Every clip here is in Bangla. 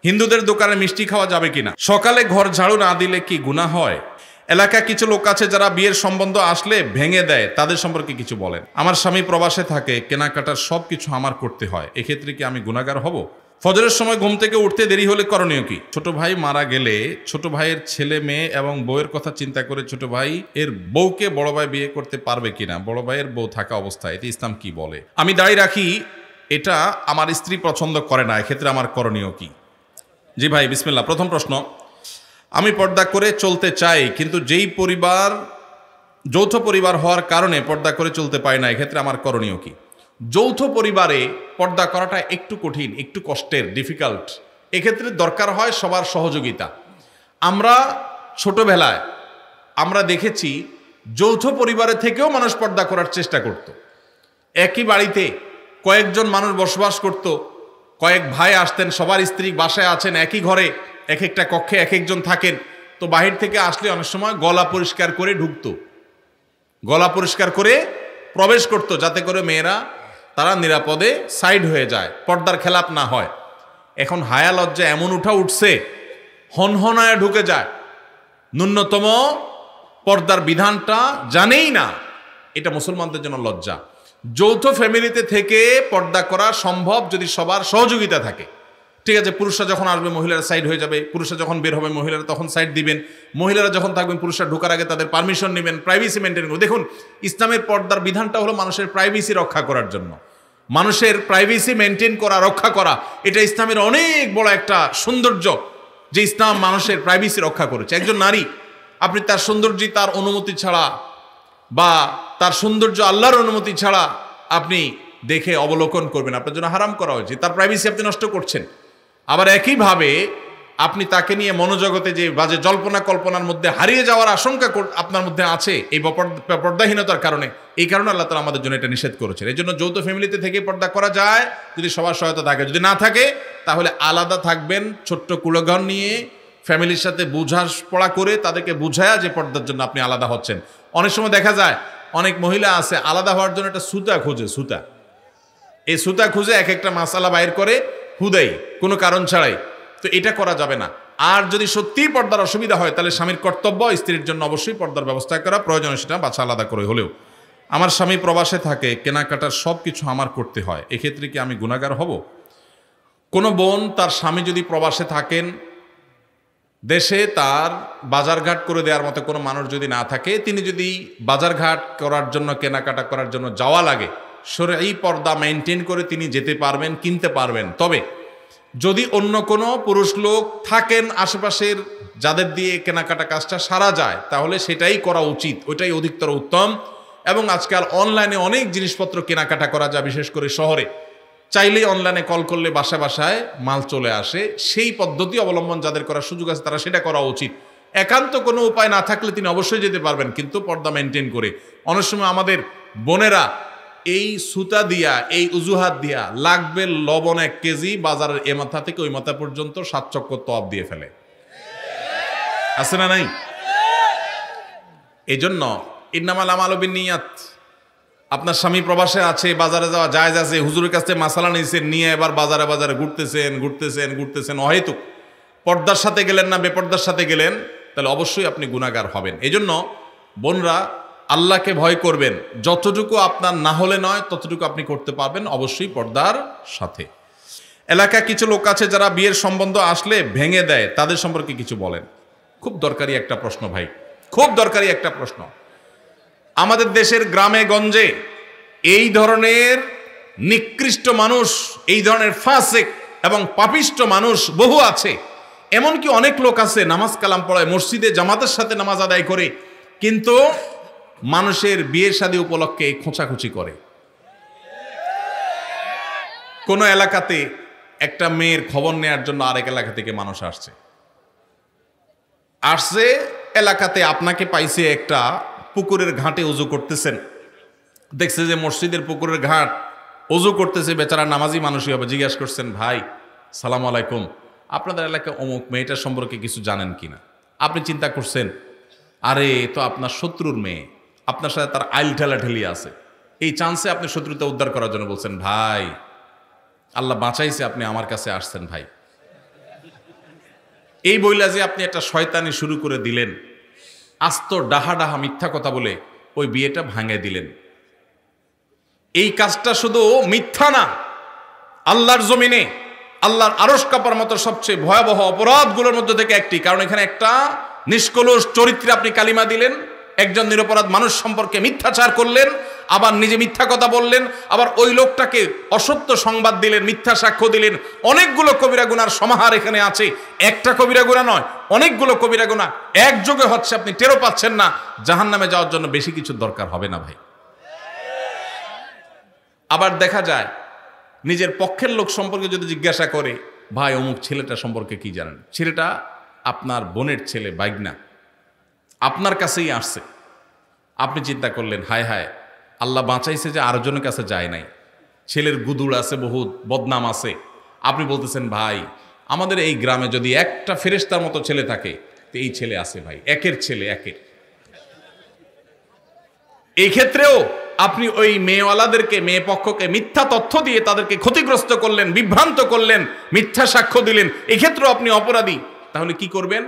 হিন্দুদের দোকানে মিষ্টি খাওয়া যাবে কিনা, সকালে ঘর ঝাড়ু না দিলে কি গুনাহ হয়, এলাকায় কিছু লোক আছে যারা বিয়ের সম্বন্ধ আসলে ভেঙে দেয়, তাদের সম্পর্কে কিছু বলেন। আমার স্বামী প্রবাসে থাকে, কেনাকাটার সবকিছু আমার করতে হয়, এক্ষেত্রে কি আমি গুনাহগার হব? ফজরের সময় ঘুম থেকে উঠতে দেরি হলে করণীয় কি? ছোট ভাই মারা গেলে ছোট ভাইয়ের ছেলে মেয়ে এবং বউয়ের কথা চিন্তা করে ছোট ভাই এর বউকে বড় ভাই বিয়ে করতে পারবে কিনা, বড় ভাইয়ের বউ থাকা অবস্থায়, এতে ইসলাম কি বলে? আমি দাঁড়িয়ে রাখি, এটা আমার স্ত্রী পছন্দ করে না, এক্ষেত্রে আমার করণীয় কি? জি ভাই, বিসমিল্লাহ। প্রথম প্রশ্ন, আমি পর্দা করে চলতে চাই, কিন্তু যেই পরিবার যৌথ পরিবার হওয়ার কারণে পর্দা করে চলতে পারি না, এক্ষেত্রে আমার করণীয় কি? যৌথ পরিবারে পর্দা করাটা একটু কঠিন, একটু কষ্টের, ডিফিকাল্ট। এক্ষেত্রে দরকার হয় সবার সহযোগিতা। আমরা ছোটবেলায় আমরা দেখেছি যৌথ পরিবারে থেকেও মানুষ পর্দা করার চেষ্টা করত। একই বাড়িতে কয়েকজন মানুষ বসবাস করত, কয়েক ভাই আসতেন, সবার স্ত্রী বাসায় আছেন, একই ঘরে এক একটা কক্ষে এক একজন থাকেন, তো বাহির থেকে আসলে অনেক সময় গলা পরিষ্কার করে ঢুকতো, গলা পরিষ্কার করে প্রবেশ করত, যাতে করে মেয়েরা তারা নিরাপদে সাইড হয়ে যায়, পর্দার খেলাপ না হয়। এখন হায়া লজ্জা এমন উঠছে, হনহনায় ঢুকে যায়, ন্যূনতম পর্দার বিধানটা জানেই না, এটা মুসলমানদের জন্য লজ্জা। যৌথ ফ্যামিলিতে থেকে পর্দা করা সম্ভব যদি সবার সহযোগিতা থাকে। ঠিক আছে, পুরুষরা যখন আসবে মহিলারা সাইড হয়ে যাবে, পুরুষরা যখন বের হবে মহিলারা তখন সাইড দিবেন, মহিলারা যখন থাকবেন পুরুষরা ঢোকার আগে তাদের পারমিশন নেবেন, প্রাইভেসি মেনটেন করবেন। দেখুন, ইসলামের পর্দার বিধানটা হলো মানুষের প্রাইভেসি রক্ষা করার জন্য, মানুষের প্রাইভেসি মেনটেন করা, রক্ষা করা, এটা ইসলামের অনেক বড় একটা সৌন্দর্য, যে ইসলাম মানুষের প্রাইভেসি রক্ষা করেছে। একজন নারী, আপনি তার সৌন্দর্য তার অনুমতি ছাড়া বা তার সৌন্দর্য আল্লাহর অনুমতি ছাড়া আপনি দেখে অবলোকন করবেন, আপনার জন্য হারাম করা হয়েছে, তার প্রাইভেসি আপনি নষ্ট করছেন। আবার একইভাবে আপনি তাকে নিয়ে মনোজগতে যে বাজে জল্পনা কল্পনার মধ্যে হারিয়ে যাওয়ার আশঙ্কা আপনার মধ্যে আছে এই পর্দাহীনতার কারণে, এই কারণে আল্লাহ তাআলা আমাদের জন্য এটা নিষেধ করেছেন। এই জন্য যৌথ ফ্যামিলিতে থেকে পর্দা করা যায় যদি সবার সহায়তা থাকে, যদি না থাকে তাহলে আলাদা থাকবেন, ছোট্ট কুলঘর নিয়ে ফ্যামিলির সাথে বোঝাপড়া করে তাদেরকে বুঝায়া যে পর্দার জন্য আপনি আলাদা হচ্ছেন। অনেক সময় দেখা যায় অনেক মহিলা আছে আলাদা হওয়ার জন্য একটা সুতা খোঁজে, সুতা, এই সুতা খুঁজে এক একটা মাসালা বাইর করে হুদাই, কোনো কারণ ছাড়াই, তো এটা করা যাবে না। আর যদি সত্যিই পর্দার অসুবিধা হয় তাহলে স্বামীর কর্তব্য স্ত্রীর জন্য অবশ্যই পর্দার ব্যবস্থা করা, প্রয়োজনে সেটা বাছা আলাদা করে হলেও। আমার স্বামী প্রবাসে থাকে, কেনাকাটার সব কিছু আমার করতে হয়, এক্ষেত্রে কি আমি গুনাহগার হব? কোনো বোন তার স্বামী যদি প্রবাসে থাকেন, দেশে তার বাজারঘাট করে দেওয়ার মতো কোনো মানুষ যদি না থাকে, তিনি যদি বাজারঘাট করার জন্য, কেনাকাটা করার জন্য যাওয়া লাগে, শরঈ পর্দা মেনটেন করে তিনি যেতে পারবেন, কিনতে পারবেন। তবে যদি অন্য কোনো পুরুষ লোক থাকেন আশেপাশের যাদের দিয়ে কেনাকাটা কাজটা সারা যায়, তাহলে সেটাই করা উচিত, ওইটাই অধিকতর উত্তম। এবং আজকাল অনলাইনে অনেক জিনিসপত্র কেনাকাটা করা যায়, বিশেষ করে শহরে চাইলেই অনলাইনে কল করলে বাসায় বাসায় মাল চলে আসে। সেই পদ্ধতি অবলম্বন যাদের করার সুযোগ আছে তারা সেটা করা উচিত। একান্ত কোনো উপায় না থাকলে তিনি অবশ্যই যেতে পারবেন, কিন্তু পর্দা মেনটেন করে। অনেক সময় আমাদের বোনেরা এই সুতা দিয়া, এই উজুহাত দিয়া লাগবে লবণ 1 কেজি, বাজারের এ মাথা থেকে ওই মাথা পর্যন্ত 7 চক্কর তওয়াব দিয়ে ফেলে, আছে না নাই? এই জন্য ইন্নামাল আমালু বিন্নিয়াত, আপনার স্বামী প্রবাসে আছে, বাজারে যাওয়া জায়েজ আছে, হুজুরের কাছে মাসালা নিয়েছেন, নিয়ে এবার বাজারে বাজারে ঘুরতেছেন অহেতুক, পর্দার সাথে গেলেন না বেপর্দার সাথে গেলেন, তাহলে অবশ্যই আপনি গুনাহগার হবেন। এই জন্য বোনরা আল্লাহকে ভয় করবেন, যতটুকু আপনার না হলে নয় ততটুকু আপনি করতে পারবেন, অবশ্যই পর্দার সাথে। এলাকায় কিছু লোক আছে যারা বিয়ের সম্বন্ধ আসলে ভেঙে দেয়, তাদের সম্পর্কে কিছু বলেন। খুব দরকারি একটা প্রশ্ন ভাই, খুব দরকারি একটা প্রশ্ন। আমাদের দেশের গ্রামে গঞ্জে এই ধরনের নিকৃষ্ট মানুষ, এই ধরনের ফাসিক এবং পাপিষ্ট মানুষ বহু আছে। এমনকি অনেক লোক আছে নামাজ কালাম পড়ায়, মসজিদে জামাতের সাথে নামাজ আদায় করে, কিন্তু মানুষের বিয়ে শাদী উপলক্ষে খোঁচাখুচি করে। কোন এলাকাতে একটা মেয়ের খবর নেওয়ার জন্য আরেক এলাকা থেকে মানুষ আসছে, এলাকাতে আপনাকে পাইছে একটা পুকুরের ঘাটে উজু করতেছেন, দেখছে যে মসজিদের পুকুরের ঘাট, উজু করতেছে, বেচারা নামাজি মানুষই হবে। জিজ্ঞাসা করছেন, ভাই সালাম আলাইকুম, আপনাদের এলাকায় অমুক মেয়েটার সম্পর্কে কিছু জানেন কিনা? আপনি চিন্তা করছেন, আরে তো আপনার শত্রুর মেয়ে, আপনার সাথে তার আইল ঠেলাঠেলি আছে, এই চান্সে আপনি শত্রুতা উদ্ধার করার জন্য বলছেন, ভাই আল্লাহ বাঁচাইছে আপনি আমার কাছে আসছেন ভাই, এই বইলা যে আপনি একটা শয়তানি শুরু করে দিলেন, আস্ত ডাহা ডাহা মিথ্যা কথা বলে ওই বিয়েটা ভাঙে দিলেন। এই কাজটা শুধু মিথ্যা না, আল্লাহর জমিনে আল্লাহর আরশ কাঁপার মতো সবচেয়ে ভয়াবহ অপরাধগুলোর মধ্যে থেকে একটি। কারণ এখানে একটা নিষ্কলুষ চরিত্রে আপনি কালিমা দিলেন, একজন নিরপরাধ মানুষ সম্পর্কে মিথ্যাচার করলেন, আবার নিজে মিথ্যা কথা বললেন, আবার ওই লোকটাকে অসত্য সংবাদ দিলেন, মিথ্যা সাক্ষ্য দিলেন। অনেকগুলো কবিরা গুনার সমাহার এখানে আছে, একটা কবিরা গুনাহ নয়, অনেকগুলো কবিরা গুনাহ একযোগে হচ্ছে, আপনি টেরও পাচ্ছেন না। জাহান্নামে যাওয়ার জন্য বেশি কিছু দরকার হবে না ভাই। আবার দেখা যায় নিজের পক্ষের লোক সম্পর্কে যদি জিজ্ঞাসা করে, ভাই অমুক ছেলেটা সম্পর্কে কি জানেন, ছেলেটা আপনার বোনের ছেলে, বাইগনা, আপনার কাছেই আসছে। আপনি চিন্তা করলেন, হায় হায়, আল্লাহ বাঁচাইছে যে আরেকজনের কাছে যায় নাই, ছেলের গুদুড় আছে, বহুত বদনাম আছে। আপনি বলতেছেন, ভাই আমাদের এই গ্রামে যদি একটা ফেরেশতার মতো ছেলে থাকে তো এই ছেলে আছে ভাই, একের ছেলে একের। এই ক্ষেত্রেও আপনি ওই মেয়েওয়ালাদেরকে, মেয়ে পক্ষকে মিথ্যা তথ্য দিয়ে তাদেরকে ক্ষতিগ্রস্ত করলেন, বিভ্রান্ত করলেন, মিথ্যা সাক্ষ্য দিলেন, এক্ষেত্রেও আপনি অপরাধী। তাহলে কি করবেন?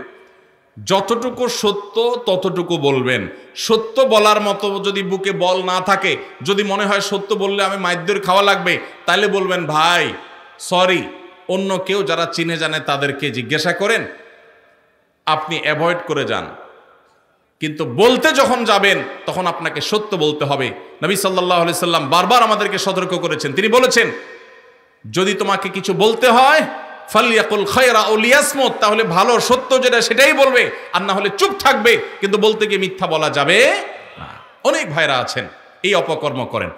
যতটুকু সত্য ততটুকু বলবেন। সত্য বলার মতো যদি বুকে বল না থাকে, যদি মনে হয় সত্য বললে আমি মাইদ্যের খাওয়া লাগবে, তাহলে বলবেন, ভাই সরি, অন্য কেউ যারা চিনে জানে তাদেরকে জিজ্ঞাসা করেন, আপনি অ্যাভয়েড করে যান। কিন্তু বলতে যখন যাবেন তখন আপনাকে সত্য বলতে হবে। নবী সাল্লাল্লাহু আলাইহি সাল্লাম বারবার আমাদেরকে সতর্ক করেছেন। তিনি বলেছেন, যদি তোমাকে কিছু বলতে হয় ফালিয়াকুল খায়রা আও লিয়াসমুত, তাহলে ভালো সত্য যেটা সেটাই বলবে, আর না হলে চুপ থাকবে। কিন্তু বলতে গিয়ে মিথ্যা বলা যাবে না। অনেক ভাইরা আছেন এই অপকর্ম করেন,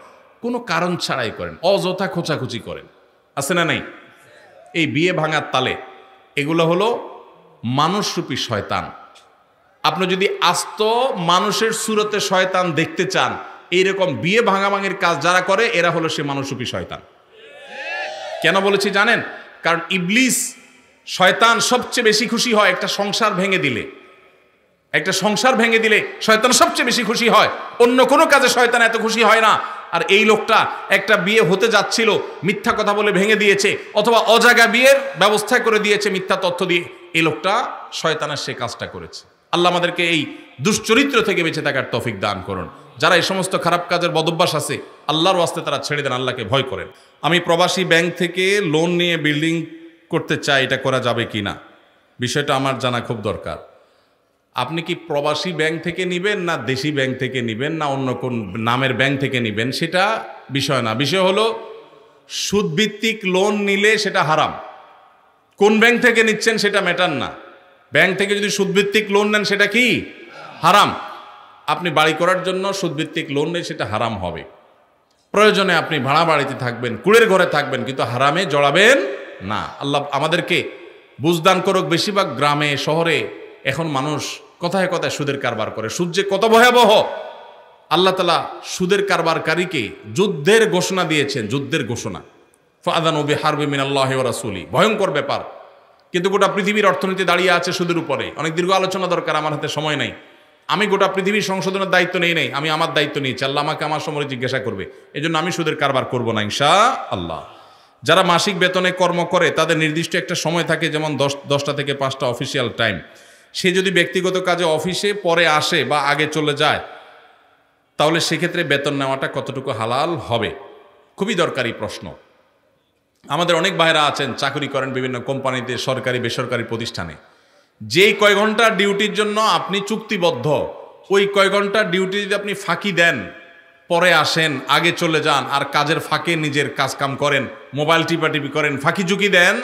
কোনো কারণ ছাড়াই করেন, অযথা খোঁচাখুচি করেন, আছে না নাই? এই বিয়ে ভাঙার তালে এগুলো হলো মানুষরূপী শয়তান। আপনি যদি আস্ত মানুষের সুরতে শয়তান দেখতে চান, এইরকম বিয়ে ভাঙাভাঙির কাজ যারা করে এরা হলো সে মানুষরূপী শয়তান। কেন বলেছি জানেন? কারণ ইবলিস শয়তান সবচেয়ে বেশি খুশি হয় একটা সংসার ভেঙে দিলে। একটা সংসার ভেঙে দিলে শয়তান সবচেয়ে বেশি খুশি হয়, অন্য কোনো কাজে শয়তান এত খুশি হয় না। আর এই লোকটা একটা বিয়ে হতে যাচ্ছিল, মিথ্যা কথা বলে ভেঙে দিয়েছে, অথবা অজাগা বিয়ের ব্যবস্থা করে দিয়েছে মিথ্যা তথ্য দিয়ে। এই লোকটা শয়তানের সে কাজটা করেছে। আল্লাহ আমাদেরকে এই দুশ্চরিত্র থেকে বেঁচে থাকার তৌফিক দান করুন। যারা এই সমস্ত খারাপ কাজের বদভ্যাস আছে, আল্লাহর ওয়াস্তে তারা ছেড়ে দেন, আল্লাহকে ভয় করেন। আমি প্রবাসী ব্যাংক থেকে লোন নিয়ে বিল্ডিং করতে চাই, এটা করা যাবে কি না? বিষয়টা আমার জানা খুব দরকার। আপনি কি প্রবাসী ব্যাংক থেকে নেবেন, না দেশি ব্যাংক থেকে নেবেন, না অন্য কোন নামের ব্যাংক থেকে নেবেন, সেটা বিষয় না। বিষয় হলো সুদভিত্তিক লোন নিলে সেটা হারাম। কোন ব্যাংক থেকে নিচ্ছেন সেটা ম্যাটার না। ব্যাংক থেকে যদি সুদভিত্তিক লোন নেন সেটা কি হারাম। আপনি বাড়ি করার জন্য সুদভিত্তিক লোন নেন, সেটা হারাম হবে। প্রয়োজনে আপনি ভাড়া বাড়িতে থাকবেন, কুড়ের ঘরে থাকবেন, কিন্তু হারামে জড়াবেন না। আল্লাহ আমাদেরকে বুঝদান করুক। বেশিরভাগ গ্রামে শহরে এখন মানুষ কথায় কথায় সুদের কারবার করে। সুদ যে কত ভয়াবহ! আল্লাহ তাআলা সুদের কারবারকারীকে যুদ্ধের ঘোষণা দিয়েছেন, যুদ্ধের ঘোষণা। ফাআযানু বিহারবিন মিনাল্লাহি ওয়া রাসূলি, ভয়ঙ্কর ব্যাপার। কিন্তু গোটা পৃথিবীর অর্থনীতি দাঁড়িয়ে আছে সুদের উপরে। অনেক দীর্ঘ আলোচনা দরকার, আমার হাতে সময় নাই। আমি গোটা পৃথিবীর সংশোধনের দায়িত্ব নেই নাই, আমি আমার দায়িত্ব নিয়েছি। আল্লাহ আমাকে আমার সময় জিজ্ঞাসা করবে, এজন্য আমি সুদের কারবার করব না ইনশাআল্লাহ। যারা মাসিক বেতনে কর্ম করে তাদের নির্দিষ্ট একটা সময় থাকে, যেমন 10টা থেকে 5টা অফিসিয়াল টাইম। সে যদি ব্যক্তিগত কাজে অফিসে পরে আসে বা আগে চলে যায়, তাহলে সেক্ষেত্রে বেতন নেওয়াটা কতটুকু হালাল হবে? খুবই দরকারি প্রশ্ন। আমাদের অনেক ভাইরা আছেন, চাকরি করেন বিভিন্ন কোম্পানিতে, সরকারি বেসরকারি প্রতিষ্ঠানে। যেই কয় ঘন্টা ডিউটির জন্য আপনি চুক্তিবদ্ধ, ওই কয় ঘন্টা ডিউটি যদি আপনি ফাঁকি দেন, পরে আসেন, আগে চলে যান, আর কাজের ফাঁকে নিজের কাজকাম করেন, মোবাইল টিপাটিপি করেন, ফাঁকি ঝুঁকি দেন,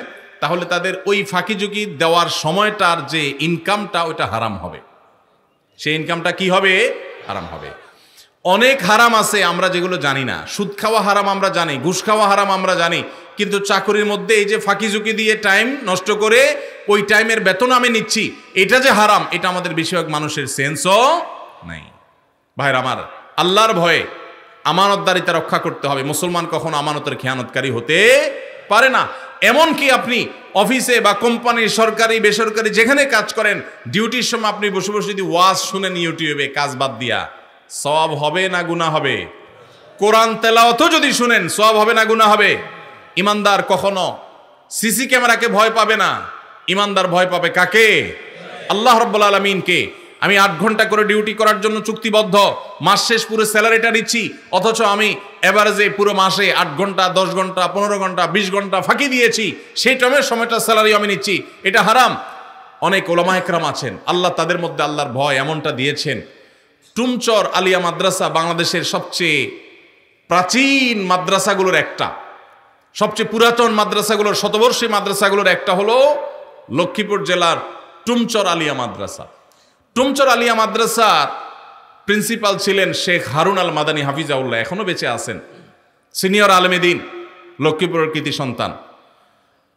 তাহলে তাদের ওই ফাঁকি ঝুঁকি দেওয়ার সময়টার যে ইনকামটা, ওইটা হারাম হবে। সেই ইনকামটা কি হবে? হারাম হবে। অনেক হারাম আছে আমরা যেগুলো জানি না। সুদ খাওয়া হারাম আমরা জানি, ঘুষ খাওয়া হারাম আমরা জানি, কিন্তু চাকরির মধ্যে এই যে ফাঁকি ঝুঁকি দিয়ে টাইম নষ্ট করে ওই টাইমের বেতন আমি নিচ্ছি, এটা যে হারাম, এটা আমাদের বেশিরভাগ মানুষের সেন্সও নাই। ভাইরা আমার, আল্লাহর ভয়ে আমানতদারিতা রক্ষা করতে হবে। মুসলমান কখনো আমানতের খেয়ানতকারী হতে পারে না। এমনকি আপনি অফিসে বা কোম্পানি, সরকারি বেসরকারি যেখানে কাজ করেন, ডিউটির সময় আপনি বসে বসে যদি ওয়াজ শুনেন ইউটিউবে কাজ বাদ দিয়া, সওয়াব হবে না গুনাহ হবে? কোরআন তেলাওয়াতও যদি শুনেন, সওয়াব হবে না গুনাহ হবে? ইমানদার কখনো সিসি ক্যামেরাকে ভয় পাবে না, ইমানদার ভয় পাবে কাকে? আল্লাহ রাব্বুল আলামিনকে। আমি 8 ঘন্টা করে ডিউটি করার জন্য চুক্তিবদ্ধ, মাস শেষ পুরো স্যালারিটা নিচ্ছি, অথচ আমি এভারেজে পুরো মাসে 8 ঘন্টা 10 ঘন্টা 15 ঘন্টা 20 ঘন্টা ফাঁকি দিয়েছি, সেই টাইমের সময়টা স্যালারি আমি নিচ্ছি, এটা হারাম। অনেক ওলামা একরাম আছেন, আল্লাহ তাদের মধ্যে আল্লাহর ভয় এমনটা দিয়েছেন। টুমচর আলিয়া মাদ্রাসা বাংলাদেশের সবচেয়ে প্রাচীন মাদ্রাসাগুলোর একটা, সবচেয়ে পুরাতন মাদ্রাসাগুলোর, শতবর্ষী মাদ্রাসাগুলোর একটা হলো লক্ষ্মীপুর জেলার টুমচর আলিয়া মাদ্রাসা। টুমচর আলিয়া মাদ্রাসার প্রিন্সিপাল ছিলেন শেখ হারুন আল মাদানী হাফিজাউল্লাহ, এখনো বেঁচে আছেন, সিনিয়র আলেমে দ্বীন, লক্ষ্মীপুরের কৃতি সন্তান।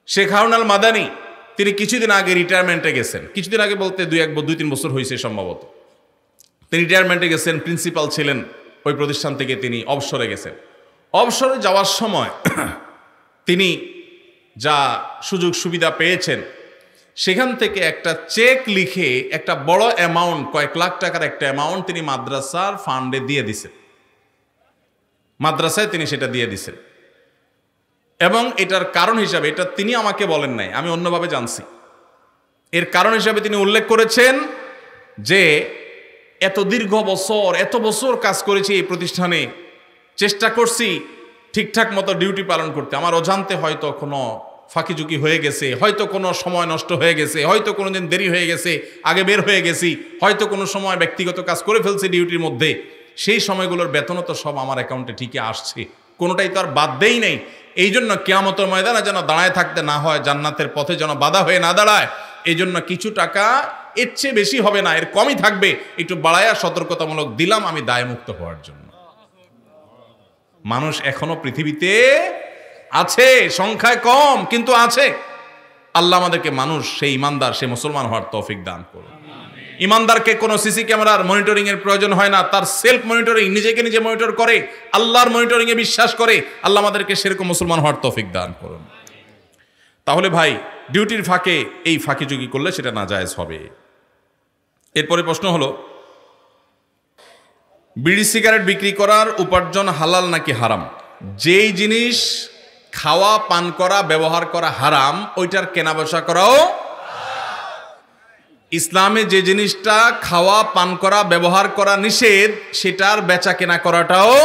শেখ হারুন আল মাদানী তিনি কিছুদিন আগে রিটায়ারমেন্টে গেছেন, কিছুদিন আগে বলতে 2-3 বছর হয়েছে সম্ভবত। তিনি রিটায়ারমেন্টে গেছেন, প্রিন্সিপাল ছিলেন ওই প্রতিষ্ঠান থেকে, তিনি অবসরে গেছেন। অবসরে যাওয়ার সময় তিনি যা সুযোগ সুবিধা পেয়েছেন, সেখান থেকে একটা চেক লিখে একটা বড় অ্যামাউন্ট, কয়েক লাখ টাকার একটা অ্যামাউন্ট তিনি মাদ্রাসার ফান্ডে দিয়ে দিছেন, মাদ্রাসায় তিনি সেটা দিয়ে দিছেন। এবং এটার কারণ হিসাবে, এটা তিনি আমাকে বলেন নাই, আমি অন্যভাবে জানছি, এর কারণ হিসাবে তিনি উল্লেখ করেছেন যে এত দীর্ঘ বছর, এত বছর কাজ করেছি এই প্রতিষ্ঠানে, চেষ্টা করছি ঠিকঠাক মতো ডিউটি পালন করতে, আমার অজান্তে হয়তো কোনো ফাঁকিঝুঁকি হয়ে গেছে, হয়তো কোনো সময় নষ্ট হয়ে গেছে, হয়তো কোনো দিন দেরি হয়ে গেছে, আগে বের হয়ে গেছি, হয়তো কোনো সময় ব্যক্তিগত কাজ করে ফেলছে ডিউটির মধ্যে, সেই সময়গুলোর বেতনও তো সব আমার অ্যাকাউন্টে ঠিকই আসছে, কোনোটাই তো আর বাদ দেই নেই। এই জন্য কিয়ামতের ময়দানে যেন দাঁড়ায় থাকতে না হয়, জান্নাতের পথে যেন বাধা হয়ে না দাঁড়ায়, এই জন্য কিছু টাকা এর চেয়ে বেশি হবে না, এর কমই থাকবে, একটু বাড়ায়া সতর্কতামূলক দিলাম আমি দায়মুক্ত হওয়ার জন্য। মানুষ এখনো পৃথিবীতে আছে, সংখ্যায় কম কিন্তু আছে। আল্লাহ আমাদেরকে মানুষ, সেই ইমানদার, সেই মুসলমান হওয়ার তৌফিক দান করুন। ইমানদারকে কোনো সিসি ক্যামেরার মনিটরিং এর প্রয়োজন হয় না, তার সেলফ মনিটরিং, নিজেকে নিজে মনিটর করে, আল্লাহর মনিটরিং এ বিশ্বাস করে। আল্লাহ আমাদেরকে সেরকম মুসলমান হওয়ার তৌফিক দান করুন। তাহলে ভাই, ডিউটির ফাঁকে এই ফাঁকিঝুঁকি করলে সেটা নাজায়েজ হবে। এরপরে প্রশ্ন হলো, বিড়ি সিগারেট বিক্রি করার উপার্জন হালাল নাকি হারাম? যেই জিনিস খাওয়া, পান করা, ব্যবহার করা হারাম, ওইটার কেনা বেচা করাও। ইসলামে যে জিনিসটা খাওয়া, পান করা, ব্যবহার করা নিষেধ, সেটার বেচা কেনা করাটাও।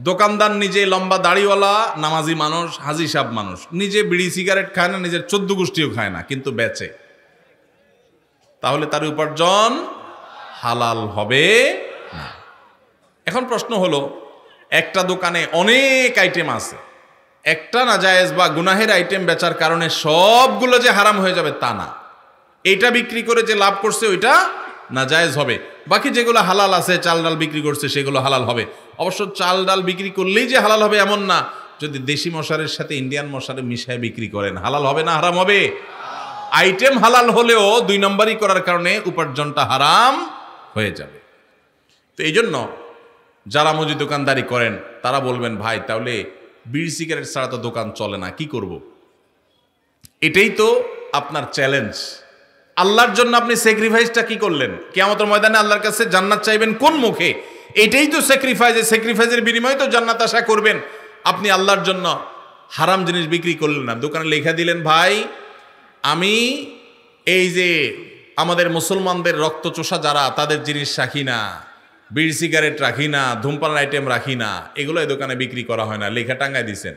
দোকানদার নিজে লম্বা দাড়িওয়ালা নামাজি মানুষ, হাজি সাহেব মানুষ, নিজে বিড়ি সিগারেট খায় না, নিজের 14 গোষ্ঠীও খায় না, কিন্তু বেচে, তাহলে তার উপার্জন হালাল হবে না। এখন প্রশ্ন হলো, একটা দোকানে অনেক আইটেম আছে, একটা নাজায়েজ বা গুনাহের আইটেম বেচার কারণে সবগুলো যে হারাম হয়ে যাবে তা না। এইটা বিক্রি করে যে লাভ করছে ওইটা নাজায়েজ হবে, বাকি যেগুলো হালাল আছে, চাল ডাল বিক্রি করছে সেগুলো হালাল হবে। অবশ্য চাল ডাল বিক্রি করলেই যে হালাল হবে এমন না, যদি দেশি মশারের সাথে ইন্ডিয়ান মশারে মিশিয়ে বিক্রি করেন হালাল হবে না হারাম হবে? আইটেম হালাল হলেও 2 নম্বরই করার কারণে উপার্জনটা হারাম হয়ে যাবে। তো এই জন্য যারা মুদি দোকানদারি করেন তারা বলবেন, ভাই তাহলে বিড়ি সিগারেট ছাড়া তো দোকান চলে না, কি করব? এটাই তো আপনার চ্যালেঞ্জ। আল্লাহর জন্য আপনি স্যাক্রিফাইসটা কি করলেন? কিয়ামতের ময়দানে আল্লাহর কাছে জান্নাত চাইবেন কোন মুখে? এটাই তো স্যাক্রিফাইস। স্যাক্রিফাইসের বিনিময়ে তো জান্নাত আশা করবেন। আপনি আল্লাহর জন্য হারাম জিনিস বিক্রি করলেন না, দোকানে লেখা দিলেন, ভাই আমি এই যে আমাদের মুসলমানদের রক্তচোষা যারা, তাদের জিনিস রাখি না, বিড়ি সিগারেট রাখি না, ধূমপানের আইটেম রাখি না, এগুলো এই দোকানে বিক্রি করা হয় না, লেখা টাঙ্গায় দিছেন।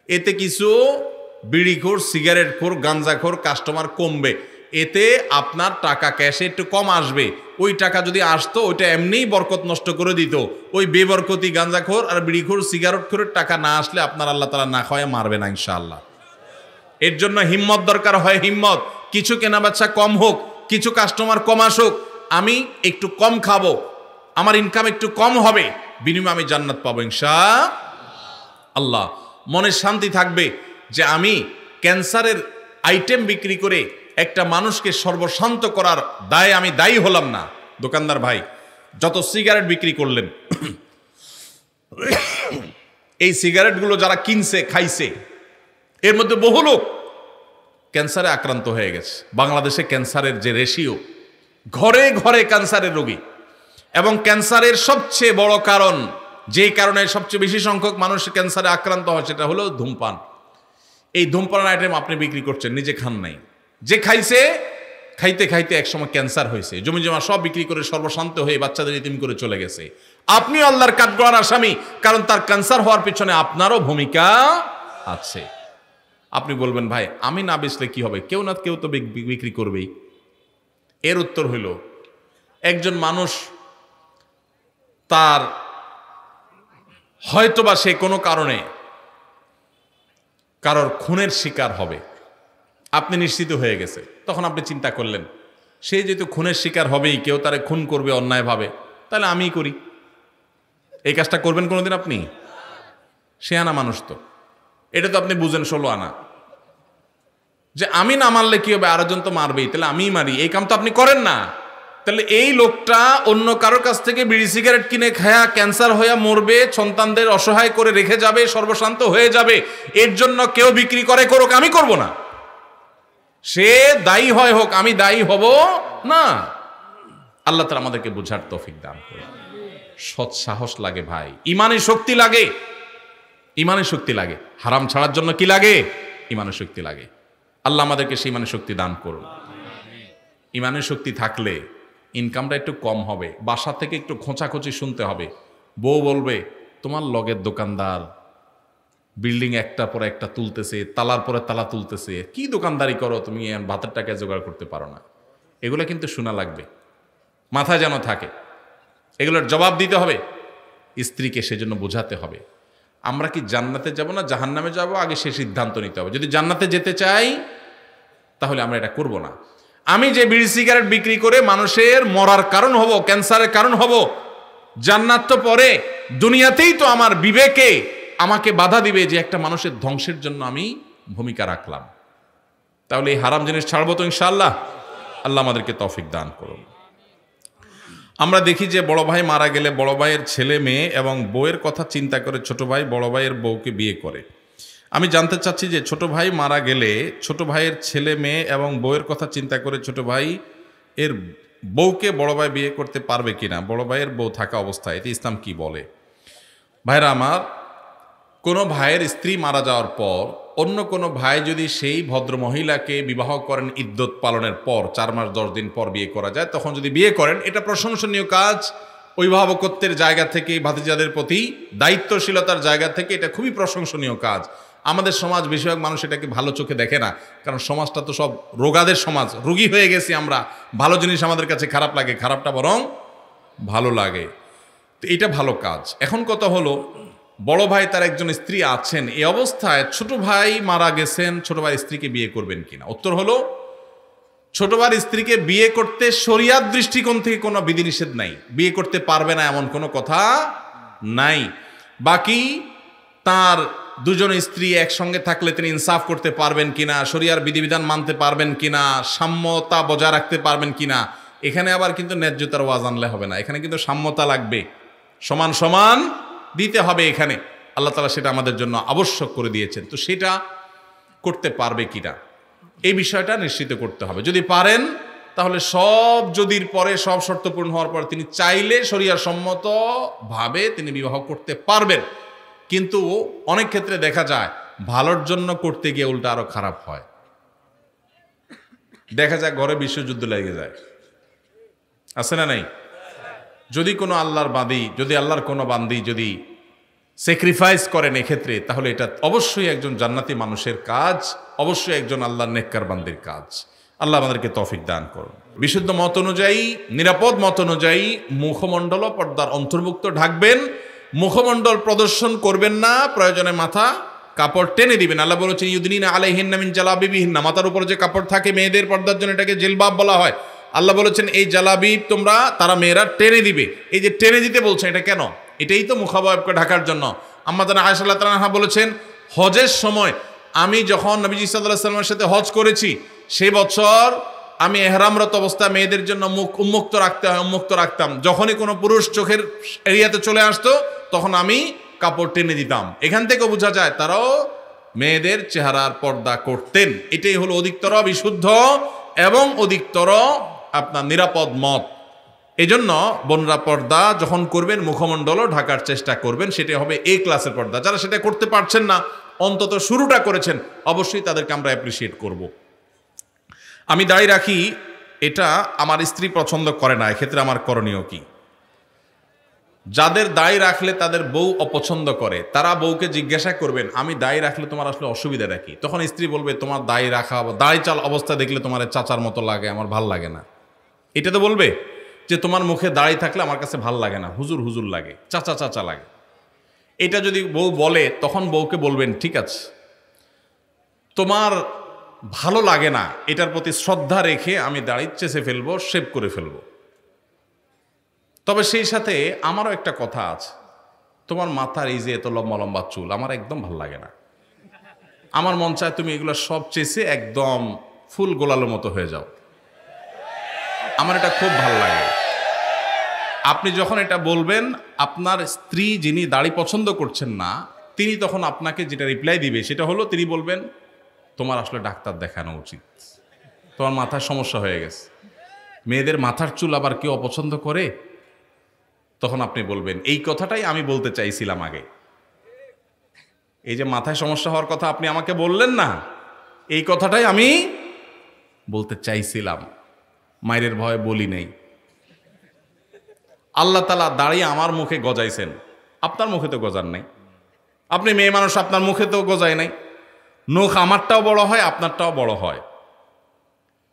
এতে কিছু বিড়িখোর, সিগারেটখোর, গাঞ্জাখোর কাস্টমার কমবে, এতে আপনার টাকা ক্যাশে একটু কম আসবে। ওই টাকা যদি আসতো, ওইটা এমনিই বরকত নষ্ট করে দিত। ওই বেবরকতি গাঞ্জাখোর আর বিড়িখোর, সিগারেটখোরের টাকা না আসলে আপনার আল্লাহ তাআলা না খাওয়ায় মারবে না ইনশাআল্লাহ। এর জন্য হিম্মত দরকার হয়, হিম্মত। কিছু কেনাবেচা কম হোক, কিছু কাস্টমার কম আসুক, আমি একটু কম খাবো, আমার ইনকাম একটু কম হবে, বিনিময়ে আমি জান্নাত পাবো ইনশাআল্লাহ। মনে শান্তি থাকবে যে আমি ক্যান্সারের আইটেম বিক্রি করে একটা মানুষকে সর্বশান্ত করার দায়ে আমি দায়ী হলাম না। দোকানদার ভাই, যত সিগারেট বিক্রি করলেন, এই সিগারেটগুলো যারা কিনছে, খাইছে, এর মধ্যে বহু লোক ক্যান্সারে আক্রান্ত হয়ে গেছে। বাংলাদেশে ক্যান্সারের যে রেশিও, ঘরে ঘরে ক্যান্সারের রোগী, এবং ক্যান্সারের সবচেয়ে বড় কারণ, যেই কারণে সবচেয়ে বেশি সংখ্যক মানুষ ক্যান্সারে আক্রান্ত হয়, সেটা হলো ধূমপান। এই ধূমপান আইটেম আপনি বিক্রি করছেন, নিজে খান নাই, যে খাইছে খাইতে খাইতে একসময় ক্যান্সার হয়েছে, জমি জমা সব বিক্রি করে সর্বশান্ত হয়ে বাচ্চাদের ইতিম করে চলে গেছে। আপনি আল্লাহর কাঠগড়ার আসামি, কারণ তার ক্যান্সার হওয়ার পিছনে আপনারও ভূমিকা আছে। আপনি বলবেন ভাই আমি না বেচলে কি হবে, কেউ না কেউ তো বিক্রি করবেই। এর উত্তর হইল, একজন মানুষ তার হয়তোবা সে কোনো কারণে কারোর খুনের শিকার হবে, আপনি নিশ্চিত হয়ে গেছে, তখন আপনি চিন্তা করলেন সে যেহেতু খুনের শিকার হবেই, কেউ তারে খুন করবে অন্যায়ভাবে, তাহলে আমিই করি। এই কাজটা করবেন কোনোদিন আপনি? সে আনা মানুষ তো, এটা তো আপনি বুঝেন 16 আনা, যে আমি না মারলে কি হবে, আরেকজন তো মারবেই, তাহলে আমিই মারি, এই কাম তো আপনি করেন না। তাহলে এই লোকটা অন্য কারোর কাছ থেকে বিড়ি সিগারেট কিনে খায়া ক্যান্সার হয়ে মরবে, সন্তানদের অসহায় করে রেখে যাবে, সর্বশান্ত হয়ে যাবে, এর জন্য কেউ বিক্রি করে করুক, আমি করব না। সে দায়ী হয় হোক, আমি দায়ী হব না। আল্লাহ তাআলা আমাদেরকে বুঝার তৌফিক দান করুন। সৎ সাহস লাগে ভাই, ইমানের শক্তি লাগে, ইমানের শক্তি লাগে। হারাম ছাড়ার জন্য কি লাগে? ইমানের শক্তি লাগে। আল্লাহ আমাদেরকে সেই ইমানের শক্তি দান করুন। ইমানের শক্তি থাকলে ইনকামটা একটু কম হবে, বাসা থেকে একটু খোঁচাখুচি শুনতে হবে, বউ বলবে তোমার লগের দোকানদার বিল্ডিং একটা পরে একটা তুলতেছে, তালার পরে তালা তুলতেছে, কি দোকানদারি করো তুমি, ভাতের টাকা জোগাড় করতে পারো না। এগুলো কিন্তু শোনা লাগবে, মাথায় যেন থাকে, এগুলোর জবাব দিতে হবে স্ত্রীকে, সেজন্য বোঝাতে হবে। আমরা কি জান্নাতে যাব না জাহান্নামে যাব, আগে সে সিদ্ধান্ত নিতে হবে। যদি জান্নাতে যেতে চাই তাহলে আমরা এটা করব না। আমি যে বিড়ি সিগারেট বিক্রি করে মানুষের মরার কারণ হব, ক্যান্সারের কারণ হব, জান্নাত তো পরে, দুনিয়াতেই তো আমার বিবেকে আমাকে বাধা দিবে যে একটা মানুষের ধ্বংসের জন্য আমি ভূমিকা রাখলাম। তাহলে এই হারাম জিনিস ছাড়বো তো ইনশাআল্লাহ। আল্লাহ আমাদেরকে তৌফিক দান করুন। আমরা দেখি যে বড় ভাই মারা গেলে বড় ভাইয়ের ছেলে মেয়ে এবং বউয়ের কথা চিন্তা করে ছোট ভাই বড় ভাইয়ের বউকে বিয়ে করে। আমি জানতে চাচ্ছি যে ছোট ভাই মারা গেলে ছোট ভাইয়ের ছেলে মেয়ে এবং বউয়ের কথা চিন্তা করে ছোট ভাই এর বউকে বড় ভাই বিয়ে করতে পারবে কিনা, বড় ভাইয়ের বউ থাকা অবস্থায়, এতে ইসলাম কি বলে? ভাইরা আমার, কোনো ভাইয়ের স্ত্রী মারা যাওয়ার পর অন্য কোনো ভাই যদি সেই ভদ্র মহিলাকে বিবাহ করেন, ইদ্যত পালনের পর 4 মাস 10 দিন পর বিয়ে করা যায়, তখন যদি বিয়ে করেন, এটা প্রশংসনীয় কাজ। অভিভাবকত্বের জায়গা থেকে, ভাতিজাদের প্রতি দায়িত্বশীলতার জায়গা থেকে এটা খুবই প্রশংসনীয় কাজ। আমাদের সমাজ বেশিরভাগ মানুষ এটাকে ভালো চোখে দেখে না, কারণ সমাজটা তো সব রোগাদের সমাজ, রোগী হয়ে গেছি আমরা। ভালো জিনিস আমাদের কাছে খারাপ লাগে, খারাপটা বরং ভালো লাগে। তো এটা ভালো কাজ। এখন কথা হলো, বড় ভাই তার একজন স্ত্রী আছেন, এই অবস্থায় ছোট ভাই মারা গেছেন, ছোট ভাই স্ত্রীকে বিয়ে করবেন কিনা? উত্তর হলো, ছোট ভাইয়ের স্ত্রীকে বিয়ে করতে শরিয়াত দৃষ্টিকোণ থেকে কোনো বিধিনিষেধ নাই, বিয়ে করতে পারবে না এমন কোনো কথা নাই। বাকি তার দুজন স্ত্রী একসঙ্গে থাকলে তিনি ইনসাফ করতে পারবেন কিনা, শরিয়ার বিধিবিধান মানতে পারবেন কিনা, সাম্যতা বজায় রাখতে পারবেন কিনা, এখানে আবার কিন্তু ন্যায্যতার ওয়াজ আনলে হবে না, এখানে কিন্তু সাম্যতা লাগবে, সমান সমান দিতে হবে। এখানে আল্লাহ তাআলা সেটা আমাদের জন্য আবশ্যক করে দিয়েছেন। তো সেটা করতে পারবে কিনা, এই বিষয়টা নিশ্চিত করতে হবে। যদি পারেন তাহলে সব যদির পরে, সব শর্ত পূরণ হওয়ার পর তিনি চাইলে শরিয়া সম্মতভাবে তিনি বিবাহ করতে পারবেন। কিন্তু অনেক ক্ষেত্রে দেখা যায় ভালোর জন্য করতে গিয়ে উল্টা আরো খারাপ হয়। দেখা যায় ঘরে বিশ্বযুদ্ধ লেগে যায়, আছে না নাই? যদি কোনো আল্লাহর বান্দী, যদি আল্লাহর কোনো বান্দী যদি স্যাক্রিফাইস করেন এক্ষেত্রে, তাহলে এটা অবশ্যই একজন জান্নাতি মানুষের কাজ, অবশ্যই একজন আল্লাহর নেককার বান্দির কাজ। আল্লাহ আমাদেরকে তৌফিক দান করুন। বিশুদ্ধ মত অনুযায়ী, নিরাপদ মত অনুযায়ী মুখমণ্ডল পর্দার অন্তর্ভুক্ত ঢাকবেন, মুখমণ্ডল প্রদর্শন করবেন না, প্রয়োজনে মাথা কাপড় টেনে দিবেন। আল্লাহ বলেছেন ইউদনিনা আলাইহিন্না মিন জালাবিবিহিন্না, মাথার উপর যে কাপড় থাকে মেয়েদের পর্দার জন্য, এটাকে জিলবাব বলা হয়। আল্লাহ বলেছেন এই জালাবিব তোমরা, তারা মেয়েরা টেনে দিবে। এই যে টেনে দিতে বলছেন, এটা কেন? এটাই তো মুখাবয়বকে ঢাকার জন্য। আম্মা জানা আয়েশা রাদিয়াল্লাহু তাআলা বলেছেন, হজের সময় আমি যখন নবীজি সাল্লাল্লাহু আলাইহি ওয়াসাল্লামের সাথে হজ করেছি, সেই বছর আমি এহরামরত অবস্থায় মেয়েদের জন্য মুখ উন্মুক্ত রাখতাম। যখনই কোনো পুরুষ চোখের এরিয়াতে চলে আসতো, তখন আমি কাপড় টেনে দিতাম। এখান থেকে বোঝা যায় তারাও মেয়েদের চেহারার পর্দা করতেন। এটাই হলো অধিকতর বিশুদ্ধ এবং অধিকতর আপনার নিরাপদ মত। এই জন্য বোনরা পর্দা যখন করবেন, মুখমণ্ডলও ঢাকার চেষ্টা করবেন, সেটা হবে এই ক্লাসের পর্দা। যারা সেটা করতে পারছেন না, অন্তত শুরুটা করেছেন, অবশ্যই তাদেরকে আমরা অ্যাপ্রিসিয়েট করব। আমি দাড়ি রাখি, এটা আমার স্ত্রী পছন্দ করে না, এক্ষেত্রে আমার করণীয় কি? যাদের দাড়ি রাখলে তাদের বউ অপছন্দ করে, তারা বউকে জিজ্ঞাসা করবেন, আমি দাড়ি রাখলে তোমার আসলে অসুবিধাটা কি? তখন স্ত্রী বলবে, তোমার দাড়ি রাখা, দাড়ি চাল অবস্থা দেখলে তোমার চাচার মতো লাগে, আমার ভাল লাগে না। এটা তো বলবে যে তোমার মুখে দাড়ি থাকলে আমার কাছে ভাল লাগে না, হুজুর হুজুর লাগে, চাচা চাচা লাগে। এটা যদি বউ বলে, তখন বউকে বলবেন, ঠিক আছে, তোমার ভালো লাগে না, এটার প্রতি শ্রদ্ধা রেখে আমি দাড়ি চেঁচে ফেলবো, শেভ করে ফেলবো। তবে সেই সাথে আমারও একটা কথা আছে, তোমার মাথার এই যে এত লম্বা লম্বা চুল আমার একদম ভাল লাগে না, আমার মন চায় তুমি এগুলো সব চেঁচে একদম ফুল গোলালোর মতো হয়ে যাও, আমার এটা খুব ভাল লাগে। আপনি যখন এটা বলবেন, আপনার স্ত্রী যিনি দাড়ি পছন্দ করছেন না, তিনি তখন আপনাকে যেটা রিপ্লাই দিবে সেটা হলো, তিনি বলবেন, তোমার আসলে ডাক্তার দেখানো উচিত, তোমার মাথার সমস্যা হয়ে গেছে। মেয়েদের মাথার চুল আবার কেউ অপছন্দ করে? তখন আপনি বলবেন, এই কথাটাই আমি বলতে চাইছিলাম আগে। এই যে মাথায় সমস্যা হওয়ার কথা আপনি আমাকে বললেন না, এই কথাটাই আমি বলতে চাইছিলাম, মায়ের ভয়ে বলি নেই। আল্লাহ তাআলা দাঁড়িয়ে আমার মুখে গজাইছেন, আপনার মুখে তো গজার নাই। আপনি মেয়ে মানুষ, আপনার মুখে তো গজায় নাই। নখ আমারটাও বড় হয়, আপনারটাও বড় হয়।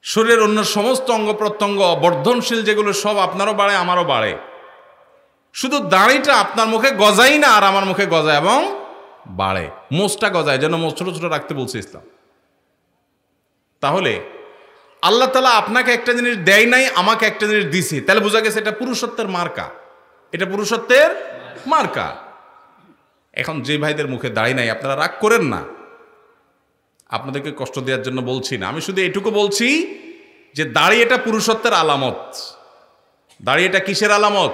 শরীরের অন্য সমস্ত অঙ্গ প্রত্যঙ্গ বর্ধনশীল যেগুলো সব আপনারও বাড়ে, আমারও বাড়ে। শুধু দাড়িটা আপনার মুখে গজাই না, আর আমার মুখে গজায় এবং বাড়ে। মোচটা গজায়, যেন মোচ ছোট ছোট রাখতে বলছে ইসলাম। তাহলে আল্লাহ তাআলা আপনাকে একটা জিনিস দেয় নাই, আমাকে একটা জিনিস দিছে, তাহলে বোঝা গেছে এটা পুরুষত্বের মার্কা, এটা পুরুষত্বের মার্কা। এখন যে ভাইদের মুখে দাড়ি নাই, আপনারা রাগ করেন না, আপনাদেরকে কষ্ট দেওয়ার জন্য বলছি না, আমি শুধু এটুকু বলছি যে দাড়ি এটা পুরুষত্বের আলামত। দাড়ি এটা কিসের আলামত?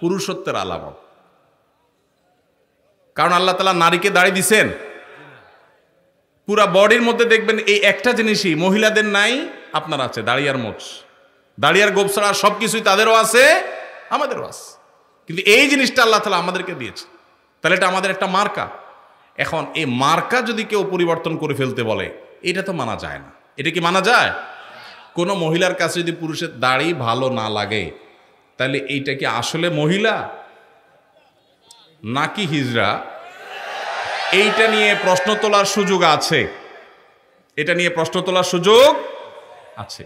পুরুষত্বের আলামত। কারণ আল্লাহ তাআলা নারীকে দাড়ি দিছেন, পুরা বডির মধ্যে দেখবেন এই একটা জিনিসই মহিলাদের নাই, আপনার আছে, দাড়ি আর মোচ। দাড়ি আর গোঁফ ছাড়া সব কিছুই তাদেরও আছে, আমাদেরও আছে, কিন্তু এই জিনিসটা আল্লাহ তাআলা আমাদেরকে দিয়েছে, তাহলে এটা আমাদের একটা মার্কা। এখন এই মার্কা যদি কেউ পরিবর্তন করে ফেলতে বলে, এটা তো মানা যায় না। এটা কি মানা যায়? কোনো মহিলার কাছে যদি পুরুষের দাড়ি ভালো না লাগে, তাহলে এইটা কি আসলে মহিলা নাকি হিজড়া? এইটা নিয়ে প্রশ্ন তোলার সুযোগ আছে, এটা নিয়ে প্রশ্ন তোলার সুযোগ আছে।